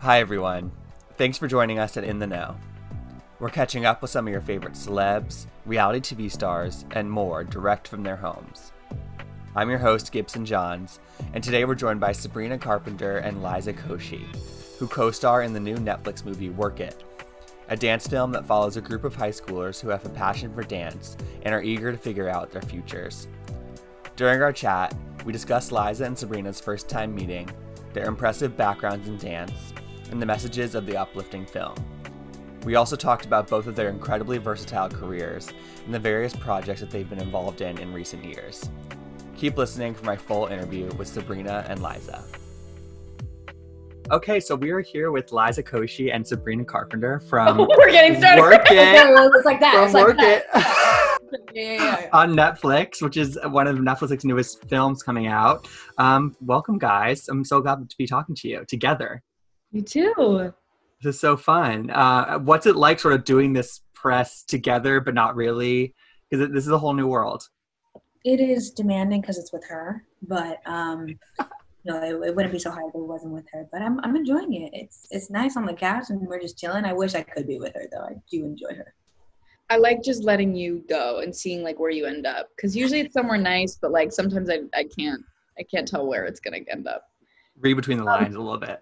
Hi everyone, thanks for joining us at In the Know. We're catching up with some of your favorite celebs, reality TV stars, and more direct from their homes. I'm your host, Gibson Johns, and today we're joined by Sabrina Carpenter and Liza Koshy, who co-star in the new Netflix movie Work It, a dance film that follows a group of high schoolers who have a passion for dance and are eager to figure out their futures. During our chat, we discussed Liza and Sabrina's first time meeting, their impressive backgrounds in dance, and the messages of the uplifting film. We also talked about both of their incredibly versatile careers and the various projects that they've been involved in recent years. Keep listening for my full interview with Sabrina and Liza. Okay, so we are here with Liza Koshy and Sabrina Carpenter from We're getting started. Work It. It's like that. From It's like Work that. It. Yeah. On Netflix, which is one of Netflix's newest films coming out. Welcome, guys. I'm so glad to be talking to you together. You too. This is so fun. What's it like sort of doing this press together, but not really? Because this is a whole new world. It is demanding because it's with her, but it wouldn't be so hard if it wasn't with her. But I'm enjoying it. It's nice on the couch and we're just chilling. I wish I could be with her though. I do enjoy her. I like just letting you go and seeing like where you end up. Because usually it's somewhere nice, but like sometimes I can't tell where it's gonna end up. Read between the lines a little bit.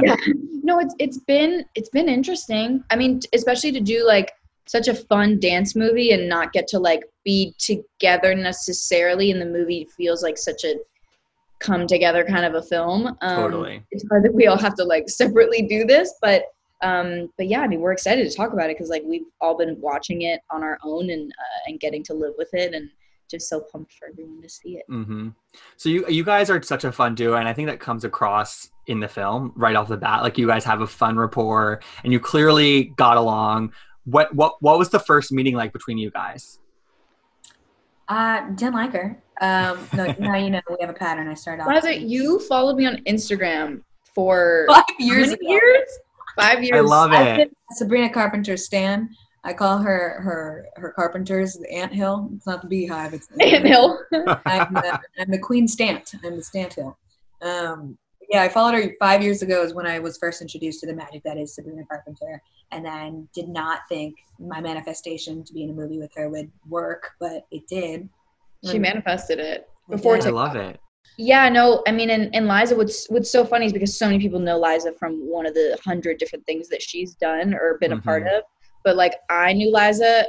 Yeah. No, it's been interesting. I mean, especially to do like such a fun dance movie and not get to like be together necessarily in the movie. It feels like such a come together kind of a film. Totally. It's hard that we all have to like separately do this, but yeah, I mean, we're excited to talk about it because like we've all been watching it on our own and getting to live with it, and just so pumped for everyone to see it. Mm-hmm. So you guys are such a fun duo, and I think that comes across in the film right off the bat. Like you guys have a fun rapport, and you clearly got along. What was the first meeting like between you guys? Didn't like her. No, now you know we have a pattern. I started off. Liza, you followed me on Instagram for 5 years ago. 5 years. I love it. Sabrina Carpenter stan. I call her Carpenter's the anthill. It's not the beehive. It's the anthill. I'm the queen stant. I'm the stant hill. Yeah, I followed her 5 years ago is when I was first introduced to the magic that is Sabrina Carpenter, and then did not think my manifestation to be in a movie with her would work, but it did. She manifested it before TikTok. I love it. Yeah, no, I mean, and Liza, what's so funny is because so many people know Liza from one of the 100 different things that she's done or been a part of. But like, I knew Liza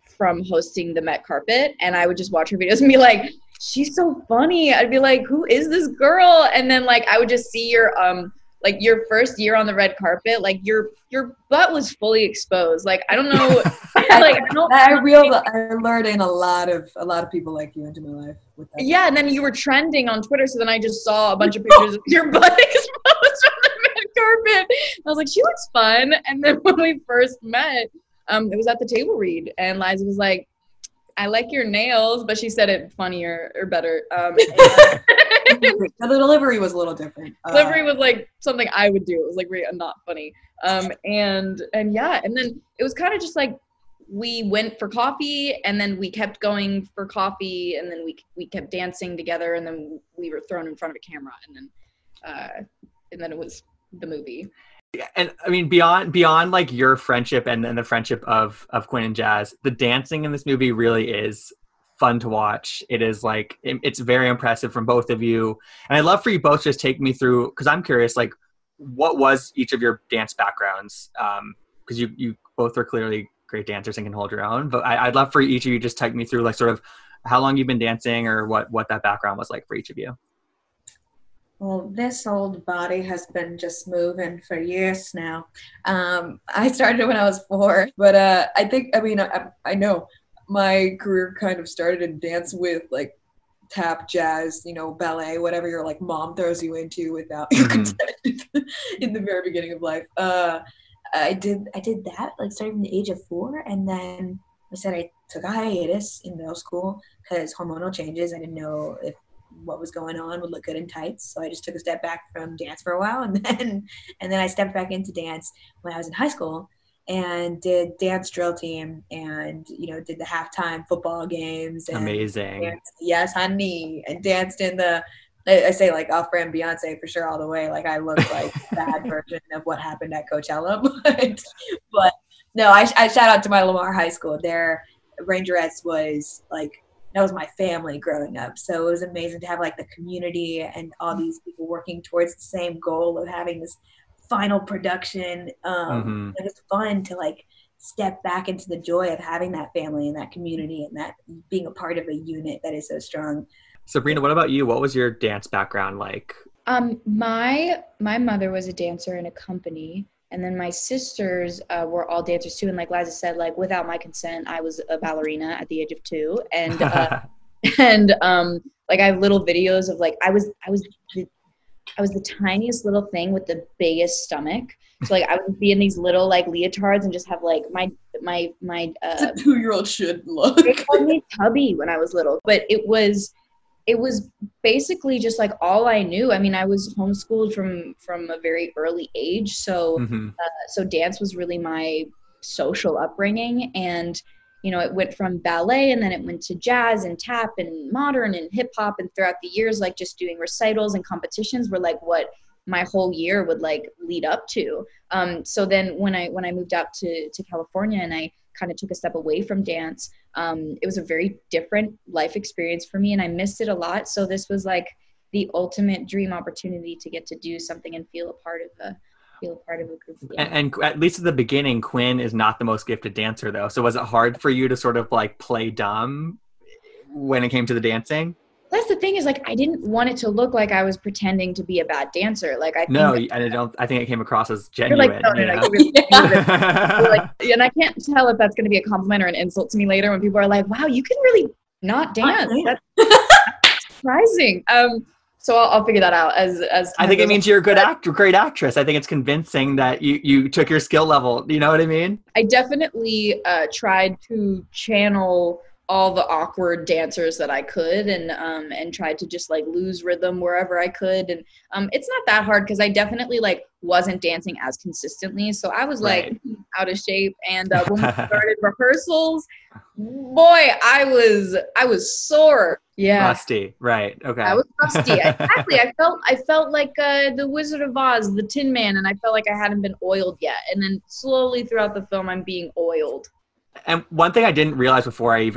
from hosting the Met Carpet, and I would just watch her videos and be like, she's so funny. I'd be like, who is this girl? And then like, I would just see your like your first year on the red carpet, like your butt was fully exposed. Like, I don't know. I lured in a lot of people like you into my life with that. Yeah, and then you were trending on Twitter, so then I just saw a bunch of pictures of your butt exposed on the red carpet. I was like, she looks fun. And then when we first met, it was at the table read, and Liza was like, I like your nails, but she said it funnier or better. The delivery was a little different. Delivery was like something I would do. It was like really not funny. And yeah, and then it was kind of just like we went for coffee, and then we kept going for coffee, and then we kept dancing together, and then we were thrown in front of a camera, and then it was the movie. And I mean, beyond like your friendship and the friendship of Quinn and Jazz, the dancing in this movie really is fun to watch. It is like, it's very impressive from both of you. And I'd love for you both to just take me through, because I'm curious, like, what was each of your dance backgrounds? Because you both are clearly great dancers and can hold your own. But I'd love for each of you just take me through like sort of how long you've been dancing or what that background was like for each of you. Well, this old body has been just moving for years now. I started when I was 4, but I know my career kind of started in dance with like tap, jazz, ballet, whatever your like mom throws you into without your consent in the very beginning of life. I did that like starting from the age of 4, and then I took a hiatus in middle school because hormonal changes. I didn't know if what was going on would look good in tights, so I just took a step back from dance for a while, and then I stepped back into dance when I was in high school and did dance drill team and did the halftime football games and amazing danced, yes honey, and danced in the I say like off-brand Beyonce for sure all the way. Like I look like a bad version of what happened at Coachella. But no, I shout out to my Lamar High School. Their Rangerettes was like, that was my family growing up. So it was amazing to have like the community and all these people working towards the same goal of having this final production. It was fun to like step back into the joy of having that family and that community and that being a part of a unit that is so strong. Sabrina, what about you? What was your dance background like? My mother was a dancer in a company, and then my sisters were all dancers too. And like Liza said, like without my consent, I was a ballerina at the age of 2. And like I have little videos of like I was the tiniest little thing with the biggest stomach. So like I would be in these little like leotards and just have like my a 2-year-old should look. They called me Tubby when I was little, but it was basically just like all I knew. I mean, I was homeschooled from a very early age. So, so dance was really my social upbringing. And, you know, it went from ballet and then it went to jazz and tap and modern and hip hop. And throughout the years, like just doing recitals and competitions were like what my whole year would like lead up to. So then when I moved out to California and I kind of took a step away from dance, it was a very different life experience for me and I missed it a lot. So this was like the ultimate dream opportunity to get to do something and feel a part of a group again. And at least at the beginning, Quinn is not the most gifted dancer though. So was it hard for you to sort of like play dumb when it came to the dancing? That's the thing is like I didn't want it to look like I was pretending to be a bad dancer. Like I think it came across as genuine. You're like, you're like, and I can't tell if that's going to be a compliment or an insult to me later when people are like, "Wow, you can really not dance." That's surprising. So I'll figure that out as I think it means you're a great actress. I think it's convincing that you took your skill level. You know what I mean? I definitely tried to channel all the awkward dancers that I could and tried to just like lose rhythm wherever I could. And it's not that hard because I definitely like wasn't dancing as consistently. So I was like out of shape. And when we started rehearsals, boy, I was sore. Yeah. Rusty. Right. Okay. I was rusty. Exactly. I felt like the Wizard of Oz, the Tin Man, and I felt like I hadn't been oiled yet. And then slowly throughout the film, I'm being oiled. And one thing I didn't realize before I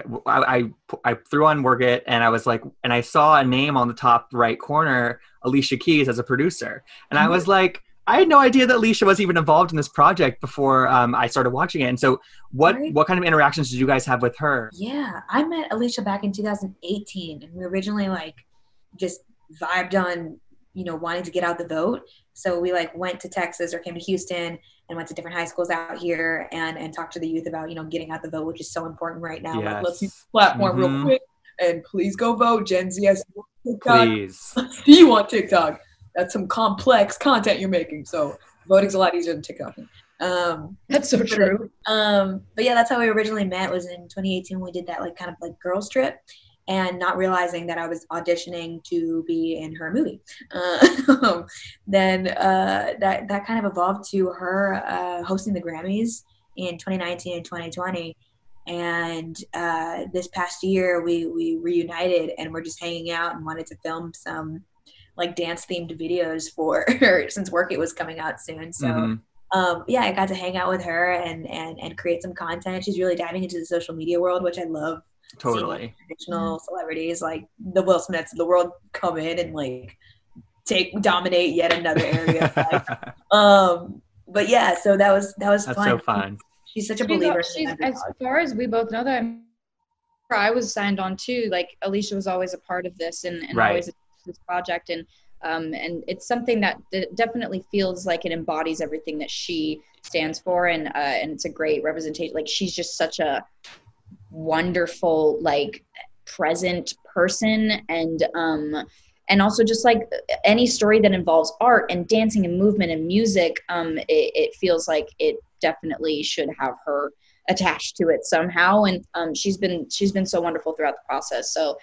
threw on Work It and I was like, and I saw a name on the top right corner, Alicia Keys as a producer. And I was like, I had no idea that Alicia was even involved in this project before I started watching it. And so what kind of interactions did you guys have with her? Yeah, I met Alicia back in 2018 and we originally like just vibed on, you know, wanting to get out the vote. So we like went to Texas or came to Houston and went to different high schools out here and talked to the youth about, you know, getting out the vote, which is so important right now. Yes. Like, let's use the platform real quick and please go vote. Gen Z has TikTok. Please. Do you want TikTok? That's some complex content you're making. So voting's a lot easier than TikTok. That's so true. But yeah, that's how we originally met was in 2018. We did that like kind of like girls trip. And not realizing that I was auditioning to be in her movie. Then that kind of evolved to her hosting the Grammys in 2019 and 2020. And this past year, we reunited and we're just hanging out and wanted to film some like dance-themed videos for her since Work It was coming out soon. So yeah, I got to hang out with her and create some content. She's really diving into the social media world, which I love. Totally. Traditional celebrities like the Will Smiths of the world come in and like dominate yet another area. But yeah, so that was That's fun. so fun. She's such a believer. As far as we both know that I was signed on too. Like Alicia was always a part of this and always this project and it's something that definitely feels like it embodies everything that she stands for and it's a great representation. Like she's just such a wonderful like present person and also just like any story that involves art and dancing and movement and music it feels like it definitely should have her attached to it somehow and she's been so wonderful throughout the process. So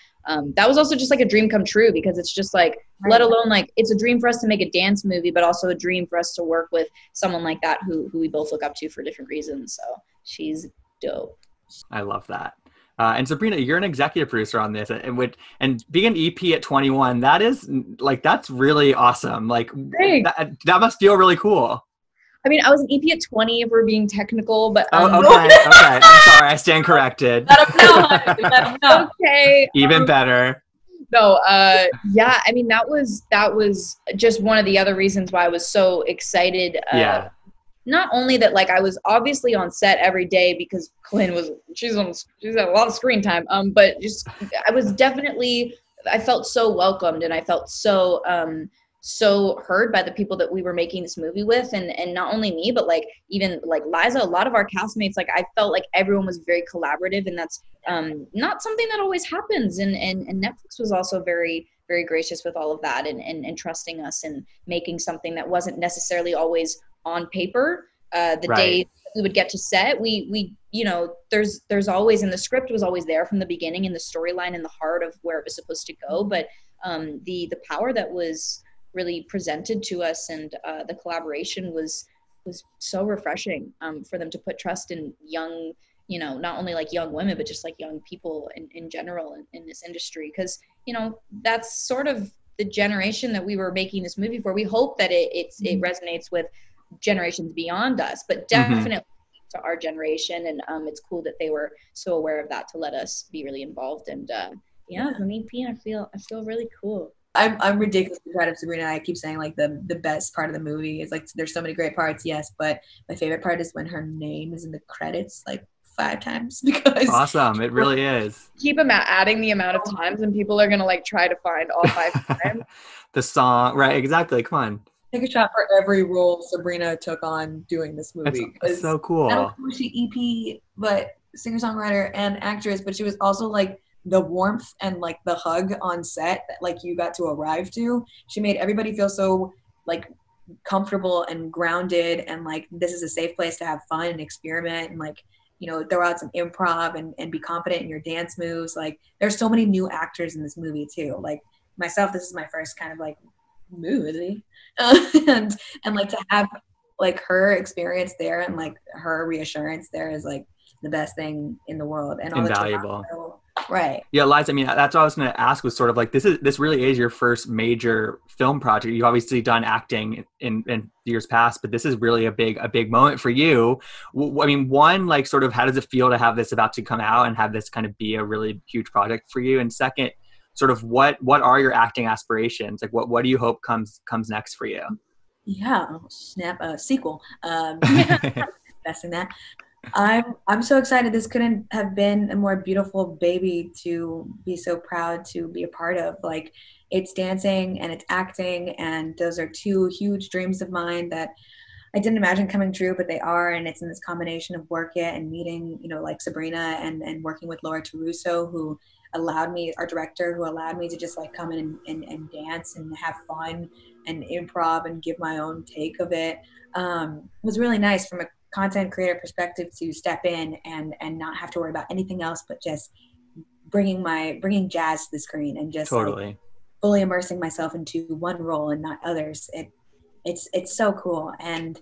that was also just like a dream come true because it's just like let alone like it's a dream for us to make a dance movie but also a dream for us to work with someone like that who we both look up to for different reasons. So she's dope. I love that. And Sabrina, you're an executive producer on this, and being an EP at 21, that's really awesome. Like that must feel really cool. I mean, I was an EP at 20 if we're being technical, but okay. I'm sorry, I stand corrected. Let them know. Okay. Even better. No, yeah, I mean, that was just one of the other reasons why I was so excited. Not only that, like, I was obviously on set every day because Quinn she's had a lot of screen time. But just, I felt so welcomed, and I felt so heard by the people that we were making this movie with, and not only me, but like even like Liza, a lot of our castmates, like I felt like everyone was very collaborative, and that's not something that always happens. And Netflix was also very, very gracious with all of that, and trusting us and making something that wasn't necessarily always on paper. Day we would get to set, we there's always, and the script was always there from the beginning, and the storyline and the heart of where it was supposed to go, but the power that was really presented to us, and the collaboration was so refreshing for them to put trust in young, not only like young women, but just like young people in general in this industry, because that's sort of the generation that we were making this movie for. We hope that it resonates with generations beyond us, but definitely to our generation, and it's cool that they were so aware of that to let us be really involved. And as an EP, I feel really cool. I'm ridiculously proud of Sabrina. I keep saying like the best part of the movie is like, there's so many great parts, yes, but my favorite part is when her name is in the credits like 5 times, because awesome, it really is. Keep adding the amount of times, and people are gonna like try to find all 5 times. The song, right? Exactly. Come on. Take a shot for every role Sabrina took on doing this movie. That's so cool. Not only was she EP, but singer-songwriter and actress, but she was also like the warmth and like the hug on set that like you got to arrive to. She made everybody feel so like comfortable and grounded, and like this is a safe place to have fun and experiment, and like throw out some improv and be confident in your dance moves. Like there's so many new actors in this movie too. Like myself, this is my first kind of like movie, and like to have like her experience there and like her reassurance there is like the best thing in the world, and all invaluable. Right. Yeah, Liza, I mean, that's what I was going to ask, was sort of like, this really is your first major film project. You've obviously done acting in years past, but this is really a big moment for you. I mean, one, like sort of how does it feel to have this about to come out and have this kind of be a really huge project for you? And second, sort of what are your acting aspirations? Like what do you hope comes next for you? Yeah, snap a sequel. Investing that. I'm so excited. This couldn't have been a more beautiful baby to be so proud to be a part of. Like, it's dancing and it's acting, and those are 2 huge dreams of mine that I didn't imagine coming true, but they are. And it's in this combination of work it and meeting, like Sabrina, and working with Laura Taruso, who allowed me, our director, who allowed me to just like come in and dance and have fun and improv and give my own take of it. It was really nice from a content creator perspective to step in and not have to worry about anything else, but just bringing jazz to the screen and just totally like, fully immersing myself into one role and not others. It's so cool, and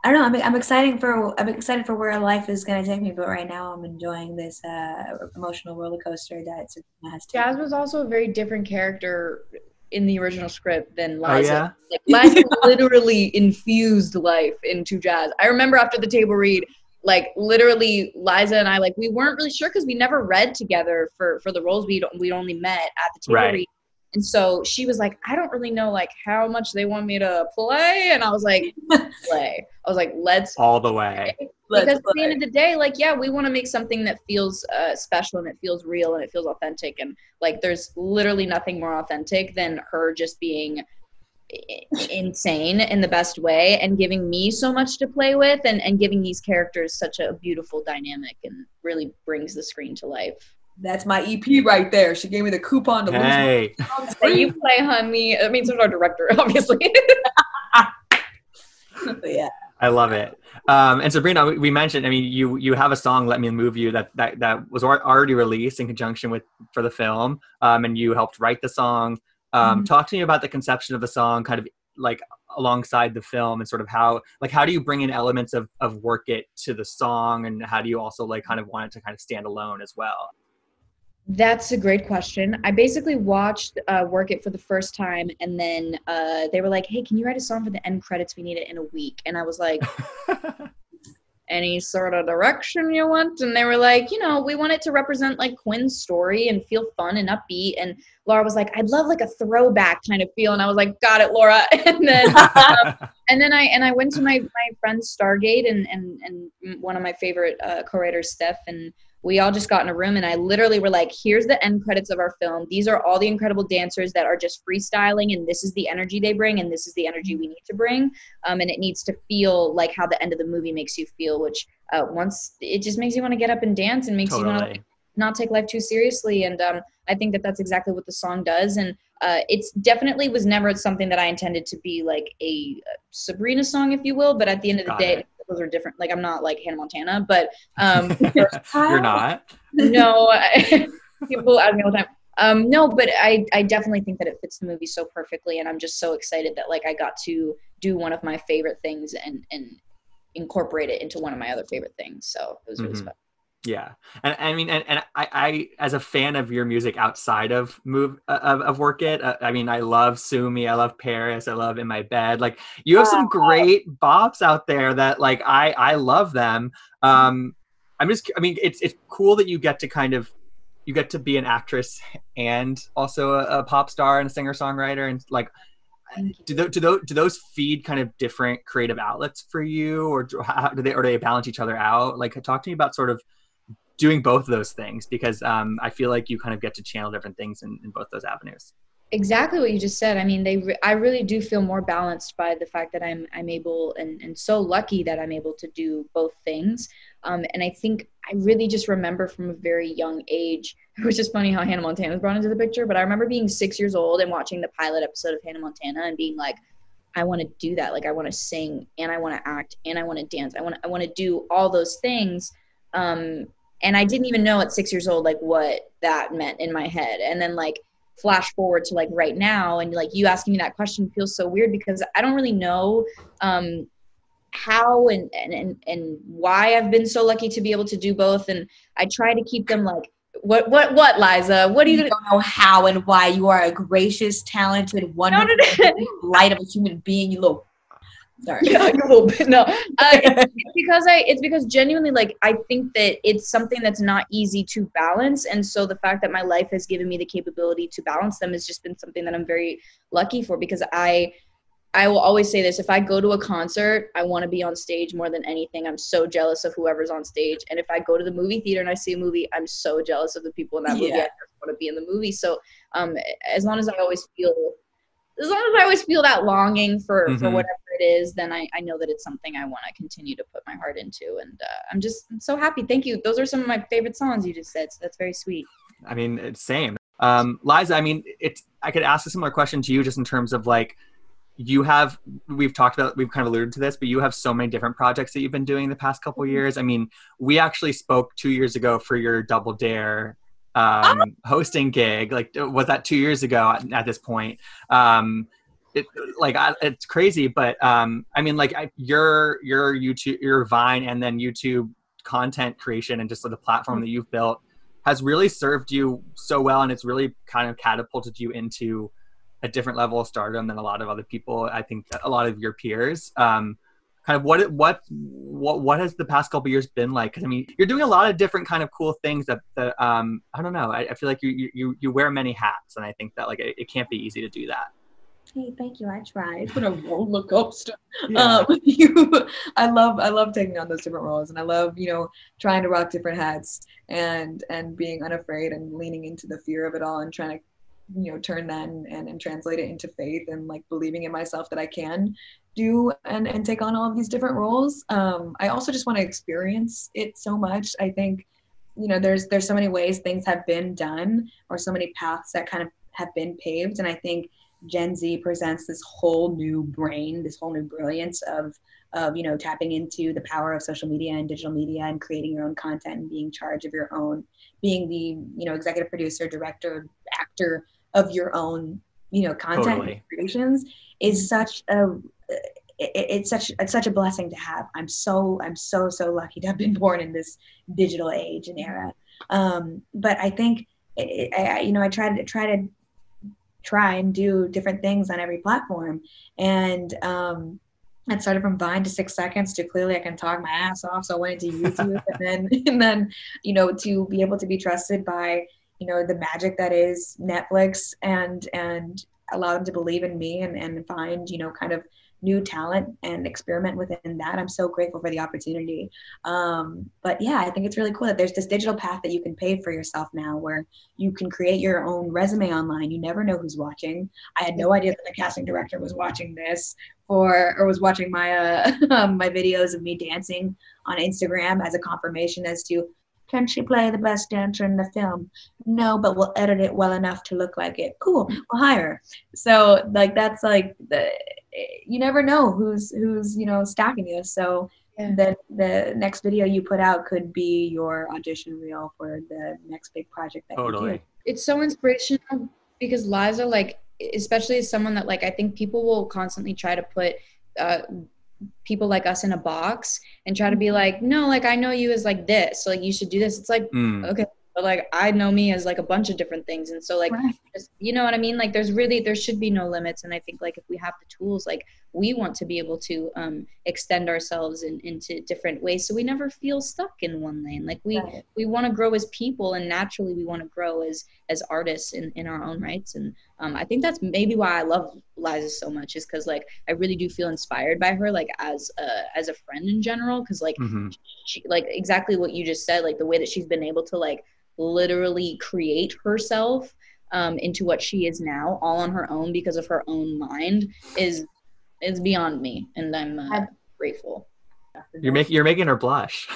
I don't know. I'm excited for where life is going to take me, but right now I'm enjoying this emotional roller coaster that Sabrina has. Jazz was also a very different character in the original script than Liza. Oh, yeah? Like, Liza literally infused life into Jazz. I remember after the table read, like literally Liza and I, like, we weren't really sure because we never read together for the roles. We'd only met at the table read. And so she was like, I don't really know like how much they want me to play. And I was like, play. I was like, let's all the way. Because at the end of the day, like, yeah, we want to make something that feels special and it feels real and it feels authentic. And like, there's literally nothing more authentic than her just being insane in the best way and giving me so much to play with and giving these characters such a beautiful dynamic and really brings the screen to life. That's my EP right there. She gave me the coupon to lose. That you play, honey. I mean, so our director, obviously. Yeah. I love it. And Sabrina, we mentioned, I mean, you have a song, Let Me Move You, that was already released in conjunction for the film. And you helped write the song. Talk to me about the conception of the song, kind of like alongside the film, and sort of how do you bring in elements of Work It to the song, and how do you also like kind of want it to kind of stand alone as well? That's a great question. I basically watched Work It for the first time, and then they were like, hey, can you write a song for the end credits? We need it in a week. And I was like, any sort of direction you want? And they were like, we want it to represent like Quinn's story and feel fun and upbeat. And Laura was like, I'd love like a throwback kind of feel. And I was like, got it, Laura. And then I went to my friend Stargate and one of my favorite co-writers, Steph, and we all just got in a room, and I literally were like, here's the end credits of our film. These are all the incredible dancers that are just freestyling, and this is the energy they bring, and this is the energy we need to bring. And it needs to feel like how the end of the movie makes you feel, which once it just makes you want to get up and dance and makes you want to like, not take life too seriously. And I think that that's exactly what the song does. And it's definitely was never something that I intended to be like a Sabrina song, if you will. But at the end of the day, those are different. Like, I'm not like Hannah Montana, but you're not. No, people ask me all the time. No, but I definitely think that it fits the movie so perfectly, and I'm just so excited that like I got to do one of my favorite things and incorporate it into one of my other favorite things. So it was really special. Yeah. And I mean, and I, as a fan of your music outside of Work It, I mean, I love Sue Me, I love Paris, I love In My Bed. Like, you have some great bops out there that like, I love them. I mean, it's cool that you get to be an actress and also a pop star and a singer songwriter. And like, do those feed kind of different creative outlets for you, or do they balance each other out? Like, talk to me about sort of doing both of those things, because I feel like you kind of get to channel different things in both those avenues. Exactly what you just said. I mean, I really do feel more balanced by the fact that I'm able and so lucky that I'm able to do both things. And I think I really just remember from a very young age, which is funny how Hannah Montana was brought into the picture, but I remember being 6 years old and watching the pilot episode of Hannah Montana and being like, I want to do that. Like, I want to sing and I want to act and I want to dance. I want to do all those things. And I didn't even know at 6 years old, like, what that meant in my head. And then like flash forward to like right now, and like you asking me that question feels so weird because I don't really know how and why I've been so lucky to be able to do both. And I try to keep them like, what, Liza? What are you don't know how and why. You are a gracious, talented, wonderful light of a human being. You little. Sorry. Yeah, a little bit. No, it's because genuinely, like, I think that it's something that's not easy to balance, and so the fact that my life has given me the capability to balance them has just been something that I'm very lucky for. Because I will always say this: if I go to a concert, I want to be on stage more than anything. I'm so jealous of whoever's on stage, and if I go to the movie theater and I see a movie, I'm so jealous of the people in that movie. I just want to be in the movie. So, as long as I always feel that longing for whatever it is, then I know that it's something I want to continue to put my heart into. And I'm so happy. Thank you. Those are some of my favorite songs you just said. So that's very sweet. I mean, it's same. Liza, I mean, I could ask a similar question to you just in terms of like, we've kind of alluded to this, but you have so many different projects that you've been doing the past couple of years. I mean, we actually spoke 2 years ago for your Double Dare hosting gig. Like, was that 2 years ago at this point? It's crazy, but I mean, like, your YouTube, your Vine, and then YouTube content creation and just the platform that you've built has really served you so well, and it's really kind of catapulted you into a different level of stardom than a lot of other people. I think that a lot of your peers. Kind of what has the past couple of years been like? Because I mean, you're doing a lot of different kind of cool things that I don't know. I feel like you wear many hats, and I think that like it can't be easy to do that. Hey, thank you. I try. It's been a roller coaster. Yeah. I love taking on those different roles, and I love trying to rock different hats and being unafraid and leaning into the fear of it all and trying to turn that and translate it into faith and like believing in myself that I can do and take on all of these different roles. I also just want to experience it so much. I think there's so many ways things have been done, or so many paths that kind of have been paved, and I think Gen Z presents this whole new brain, this whole new brilliance of tapping into the power of social media and digital media and creating your own content and being in charge of your own, being the executive producer, director, actor of your own content creations is such a blessing to have. I'm so lucky to have been born in this digital age and era. But I think I try and do different things on every platform. And it started from Vine to 6 seconds to clearly I can talk my ass off. So I went into YouTube and then, to be able to be trusted by, the magic that is Netflix and allow them to believe in me and find, kind of new talent and experiment within that. I'm so grateful for the opportunity. But yeah, I think it's really cool that there's this digital path that you can pave for yourself now where you can create your own resume online. You never know who's watching. I had no idea that the casting director was watching this or was watching my my videos of me dancing on Instagram as a confirmation as to, can she play the best dancer in the film? No, but we'll edit it well enough to look like it. Cool, we'll hire her. So like that's like you never know who's stacking you. So the next video you put out could be your audition reel for the next big project that you do. It's so inspirational because Liza, like, especially as someone that, like, I think people will constantly try to put people like us in a box and try to be like, no, like, I know you as like this, so like you should do this. It's like, okay, but like I know me as like a bunch of different things, and so like just, you know what I mean, like there should be no limits. And I think like if we have the tools, like we want to be able to extend ourselves into different ways so we never feel stuck in one lane. Like we want to grow as people, and naturally we want to grow as artists in our own rights. And I think that's maybe why I love Liza so much, is because like I really do feel inspired by her, like as a friend in general, because like she, like exactly what you just said, like the way that she's been able to like literally create herself into what she is now all on her own because of her own mind is beyond me, and I'm grateful. You're making her blush.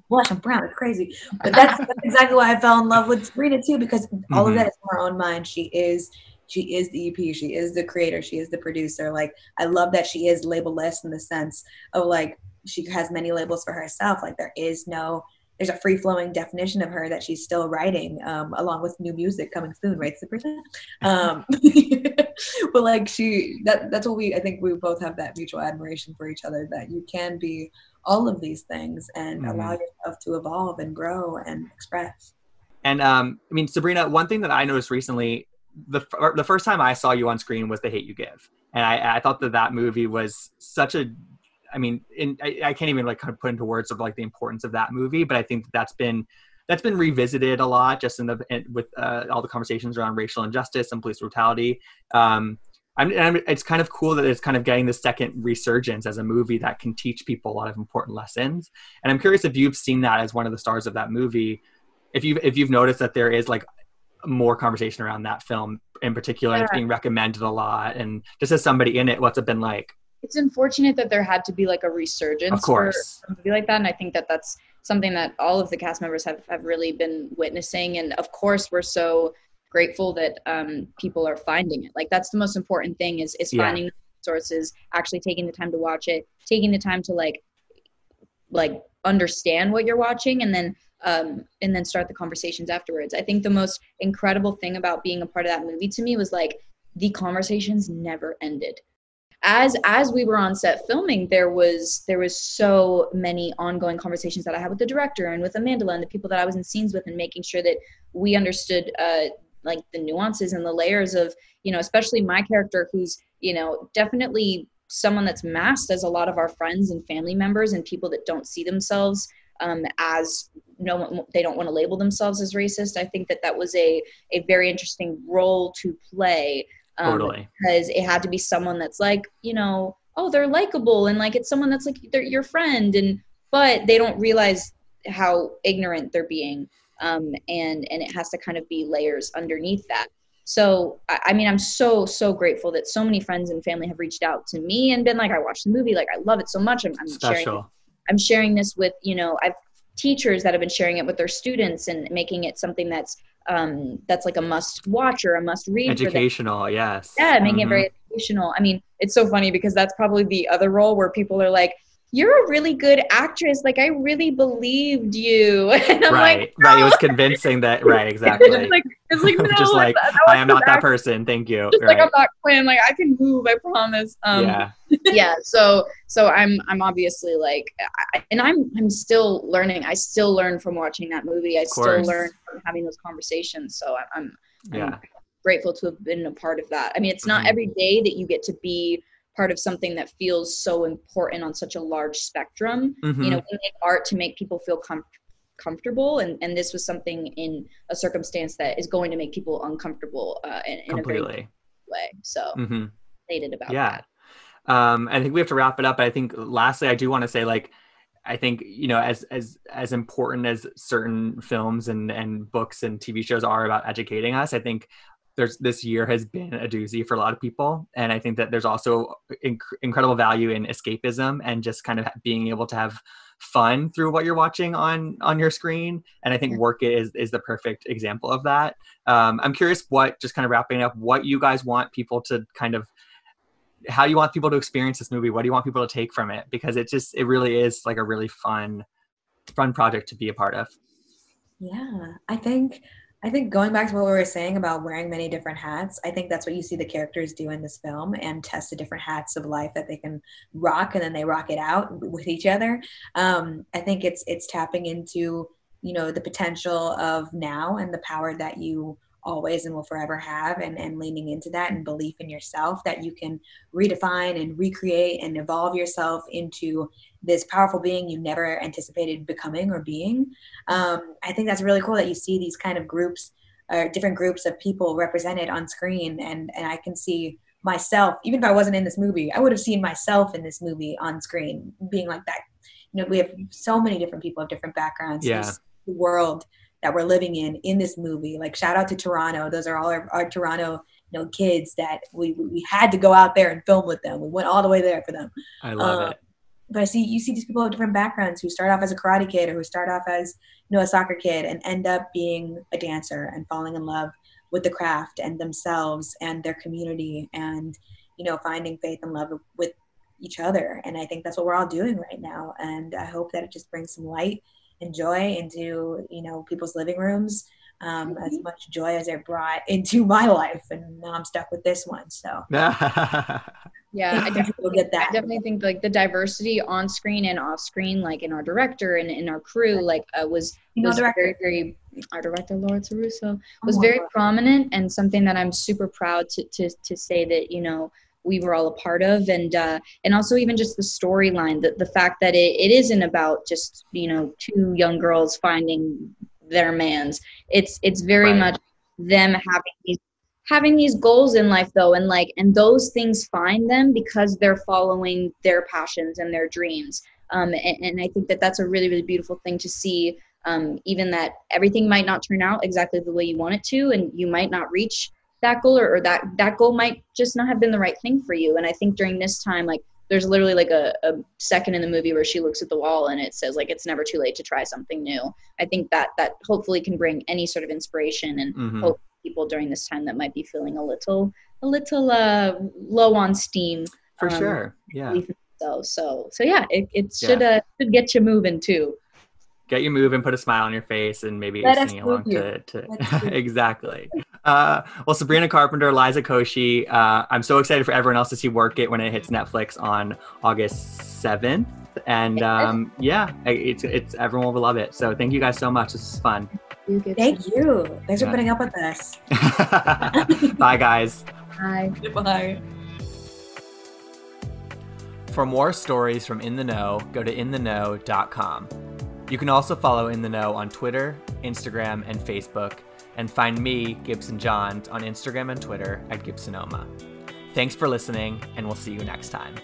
Blush, I'm brown. It's crazy, but that's exactly why I fell in love with Sabrina too, because all of that is in her own mind. She is the EP. She is the creator. She is the producer. Like I love that she is labelless in the sense of like she has many labels for herself. Like there's a free-flowing definition of her that she's still writing, along with new music coming soon, right, Sabrina? But like that's what I think we both have that mutual admiration for each other, that you can be all of these things and allow yourself to evolve and grow and express. And I mean, Sabrina, one thing that I noticed recently, the first time I saw you on screen was The Hate You Give. And I thought that movie was such a, I mean, I can't even like kind of put into words of like the importance of that movie, but I think that's been revisited a lot just with all the conversations around racial injustice and police brutality. It's kind of cool that it's kind of getting the second resurgence as a movie that can teach people a lot of important lessons. And I'm curious if you've seen that as one of the stars of that movie, if you've noticed that there is like more conversation around that film in particular, and it's being recommended a lot. And just as somebody in it, what's it been like? It's unfortunate that there had to be like a resurgence for a movie like that. And I think that that's something that all of the cast members have really been witnessing. And of course, we're so grateful that people are finding it. Like that's the most important thing is finding the sources, actually taking the time to watch it, taking the time to like understand what you're watching, and then start the conversations afterwards. I think the most incredible thing about being a part of that movie to me was like the conversations never ended. As we were on set filming, there was so many ongoing conversations that I had with the director and with Amanda and the people that I was in scenes with, and making sure that we understood like the nuances and the layers of, especially my character, who's, definitely someone that's masked as a lot of our friends and family members and people that don't see themselves as they don't want to label themselves as racist. I think that was a very interesting role to play. Totally. Because it had to be someone that's like, oh, they're likable, and like it's someone that's like they're your friend, but they don't realize how ignorant they're being, and it has to kind of be layers underneath that. So I mean, I'm so grateful that so many friends and family have reached out to me and been like, I watched the movie, like I love it so much. I'm sharing this with I've teachers that have been sharing it with their students and making it something that's like a must watch or a must read. Educational, yes. Yeah, making it very educational. I mean, it's so funny because that's probably the other role where people are like, you're a really good actress. Like, I really believed you. And I'm like, no. Right. It was convincing that, right, exactly. it's like, no, just like, I am not that person. Thank you. Just like, I'm not Quinn. Like, I can move, I promise. Yeah. Yeah, so I'm obviously like, I'm still learning. I still learn from watching that movie. I still learn from having those conversations. So I'm grateful to have been a part of that. I mean, it's not every day that you get to be part of something that feels so important on such a large spectrum. You know, we make art to make people feel comfortable, and this was something in a circumstance that is going to make people uncomfortable in a very way. So excited about that. I think we have to wrap it up. But I think lastly, I do want to say, like, I think, you know, as important as certain films and books and TV shows are about educating us, I think this year has been a doozy for a lot of people. And I think that there's also incredible value in escapism and just kind of being able to have fun through what you're watching on your screen. And I think Work It is the perfect example of that. I'm curious just kind of wrapping up, what you guys want people to kind of, how you want people to experience this movie. What do you want people to take from it? Because it really is like a really fun project to be a part of. Yeah, I think going back to what we were saying about wearing many different hats, I think that's what you see the characters do in this film, and test the different hats of life that they can rock, and then they rock it out with each other. I think it's tapping into, you know, the potential of now and the power that you always and will forever have, and leaning into that and belief in yourself that you can redefine and recreate and evolve yourself into this powerful being you never anticipated becoming or being. I think that's really cool that you see these kind of groups, different groups of people represented on screen, and I can see myself, even if I wasn't in this movie, I would have seen myself in this movie on screen being like that. You know, we have so many different people of different backgrounds. Yeah. This world that we're living in this movie. Like, shout out to Toronto. Those are all our Toronto, you know, kids that we had to go out there and film with them. We went all the way there for them. I love it. But you see these people of different backgrounds who start off as a karate kid, or who start off as, you know, a soccer kid, and end up being a dancer and falling in love with the craft and themselves and their community, and, you know, finding faith and love with each other. And I think that's what we're all doing right now. And I hope that it just brings some light and joy into, you know, people's living rooms, as much joy as it brought into my life. And now I'm stuck with this one. So yeah, I definitely think like the diversity on screen and off screen, like in our director and in our crew, like was very, our director Laura Taruso was very prominent, and something that I'm super proud to say that, you know, we were all a part of. And also even just the storyline, the fact that it isn't about just, you know, two young girls finding their mans. It's very much them having these goals in life, though, and those things find them because they're following their passions and their dreams. And I think that that's a really, really beautiful thing to see, even that everything might not turn out exactly the way you want it to, and you might not reach that goal, or that goal might just not have been the right thing for you. And I think during this time, like, there's literally like a second in the movie where she looks at the wall and it says, like, it's never too late to try something new. I think that hopefully can bring any sort of inspiration and hope people during this time that might be feeling a little low on steam. For sure. Yeah. So yeah, it should get you moving too. Get you moving, put a smile on your face, and maybe you're singing along to exactly. Well, Sabrina Carpenter, Liza Koshy, I'm so excited for everyone else to see Work It when it hits Netflix on August 7th. And it's everyone will love it. So thank you guys so much. This is fun. Thank you. Thanks for putting up with us. Bye, guys. Bye. Bye. For more stories from In the Know, go to intheknow.com. You can also follow In the Know on Twitter, Instagram, and Facebook, and find me, Gibson Johns, on Instagram and Twitter at Gibsonoma. Thanks for listening, and we'll see you next time.